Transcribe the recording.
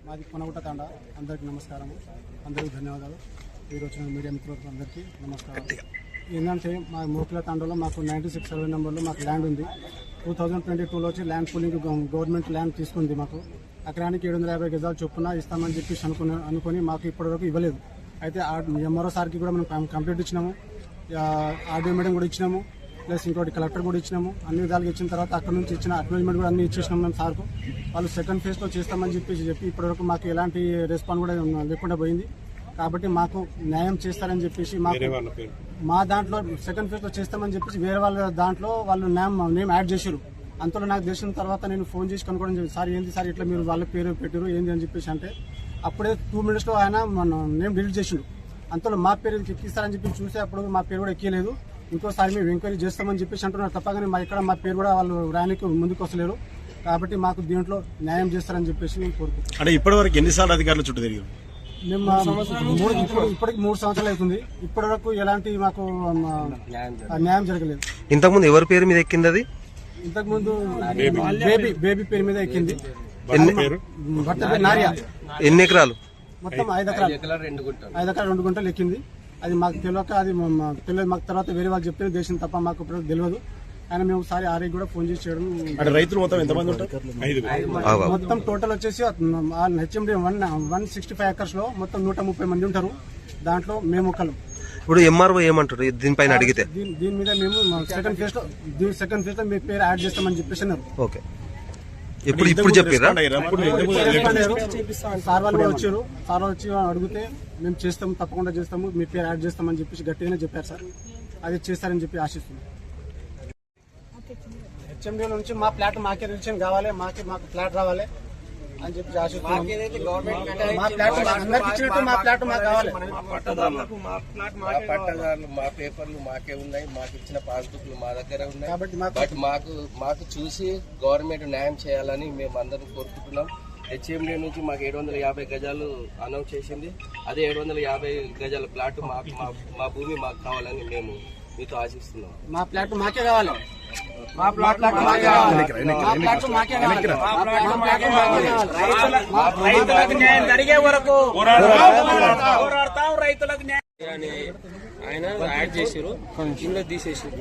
మాది కొనగుట్ట తాండ. అందరికీ నమస్కారం, అందరికీ ధన్యవాదాలు. ఈరోజు వచ్చిన మీడియా మిత్రులకు అందరికీ నమస్కారం. ఏంటంటే మా మోకిల తాండలో మాకు 96 సర్వే నెంబర్లో మాకు ల్యాండ్ ఉంది. 2022లో వచ్చి ల్యాండ్ పూలింగ్ గవర్నమెంట్ ల్యాండ్ తీసుకుంది. మాకు ఎకరానికి 750 గజాలు చొప్పున ఇస్తామని చెప్పేసి అనుకుని మాకు ఇప్పటివరకు ఇవ్వలేదు. అయితే ఎంఆర్ఓ సార్కి కూడా మనం కంప్లీట్ ఇచ్చినాము, ఆర్డీఓ మేడం కూడా ఇచ్చినాము, ప్లస్ ఇంకోటి కలెక్టర్ కూడా ఇచ్చినాము. అన్ని విధాలుగా ఇచ్చిన తర్వాత అక్కడ నుంచి ఇచ్చిన అడ్వర్టైజ్మెంట్ కూడా అన్ని ఇచ్చేసినాం మేము సార్కు. వాళ్ళు సెకండ్ ఫేజ్లో చేస్తామని చెప్పి ఇప్పటివరకు మాకు ఎలాంటి రెస్పాన్స్ కూడా లేకుండా పోయింది. కాబట్టి మాకు న్యాయం చేస్తారని చెప్పేసి మా దాంట్లో సెకండ్ ఫేజ్లో చేస్తామని చెప్పేసి వేరే వాళ్ళ దాంట్లో వాళ్ళు నేమ్ యాడ్ చేశారు. అంతలో నాకు తెలిసిన తర్వాత నేను ఫోన్ చేసి కనుక్కోవడం చెప్పి, సార్ ఏంది సార్ ఇట్లా మీరు వాళ్ళ పేరు పెట్టారు ఏంది అని చెప్పేసి అంటే అప్పుడే 2 minutesలో ఆయన మన నేమ్ డిలీట్ చేసిండు. అంతలో మా పేరు ఎక్కిస్తారని చెప్పి చూస్తే అప్పుడు మా పేరు కూడా ఎక్కలేదు. ఇంకోసారి మేము ఎంక్వైరీ చేస్తామని చెప్పేసి అంటున్నారు తప్పగానే మా పేరు కూడా వాళ్ళు రానికి ముందుకు వస్తలేరు. కాబట్టి మాకు దీంట్లో న్యాయం చేస్తారని చెప్పేసి మేము కోరుకుంటున్నాం. అంటే ఇప్పటివరకు ఎన్నిసార్లు అధికారులు చుట్టూ తిరిగారు? మేము ఇప్పటికి 3 సంవత్సరాలు అవుతుంది. ఇప్పటి వరకు ఎలాంటి మాకు న్యాయం జరగలేదు. ఇంతకుముందు ఎవరి పేరు మీద ఎక్కింది? అది ఇంతకుముందు బేబీ పేరు మీద ఎక్కింది. ఎన్ని ఎకరాలు? మొత్తం 5 ఎకరాలు 2 గుంటలు ఎక్కింది. అది మాకు తెలియక తెలియదు. మాకు తర్వాత వేరే వాళ్ళు చెప్పిన దేశం తప్ప మాకు తెలియదు. ఆయన మేము ఒకసారి ఆర్ఐ కూడా ఫోన్ చేసి చేయడం. రైతులు మొత్తం ఎంతమంది ఉంటారు? మొత్తం టోటల్ వచ్చేసి హెచ్ఎండి 165 acres లో మొత్తం 130 మంది ఉంటారు. దాంట్లో మేము ఒకళ్ళు. ఇప్పుడు ఎంఆర్ఓ ఏమంటారు దీనిపైన అడిగితే? దీని మీద మేము సెకండ్ ఫేజ్ లో మీ పేరు యాడ్ చేస్తామని చెప్పేసి అన్నారు. ఓకే, ఇప్పుడు చెప్పారా? సార్ వాళ్ళు వచ్చారు. సార్ వాళ్ళు వచ్చి అడిగితే మేము చేస్తాము, తప్పకుండా చేస్తాము, మీ పేరు యాడ్ చేస్తామని చెప్పేసి గట్టిగానే చెప్పారు సార్. అది చేస్తారని చెప్పి ఆశిస్తున్నాం. హెచ్ఎండి నుంచి మా ప్లాట్ మాకే రిజిస్ట్రేషన్ కావాలి, మాకు ప్లాట్ రావాలి అని చెప్పి ఆశిస్తున్నాం. మా ప్లాట్ అందరికి ఇచ్చినట్టు మా ప్లాట్ మాకు కావాలి. పట్టదారులు మా పేపర్లు మాకే ఉన్నాయి, మాకు ఇచ్చిన పాస్బుక్లు మా దగ్గర ఉన్నాయి. కాబట్టి మాకు చూసి గవర్నమెంట్ న్యాయం చేయాలని మేము అందరం కోరుకుంటున్నాం. హెచ్ఎండి నుంచి మాకు 750 గజాలు అనౌన్స్ చేసింది. అదే 750 గజాల ప్లాట్ మా భూమి మాకు కావాలని మేము మీతో ఆశిస్తున్నాం. మా ప్లాట్ మాకే కావాలి. రైతులకు న్యాయం జరిగే వరకు పోరాడతాం. రైతులకు న్యాయం ఆయన యాడ్ చేసారు, కింద తీసేసారు.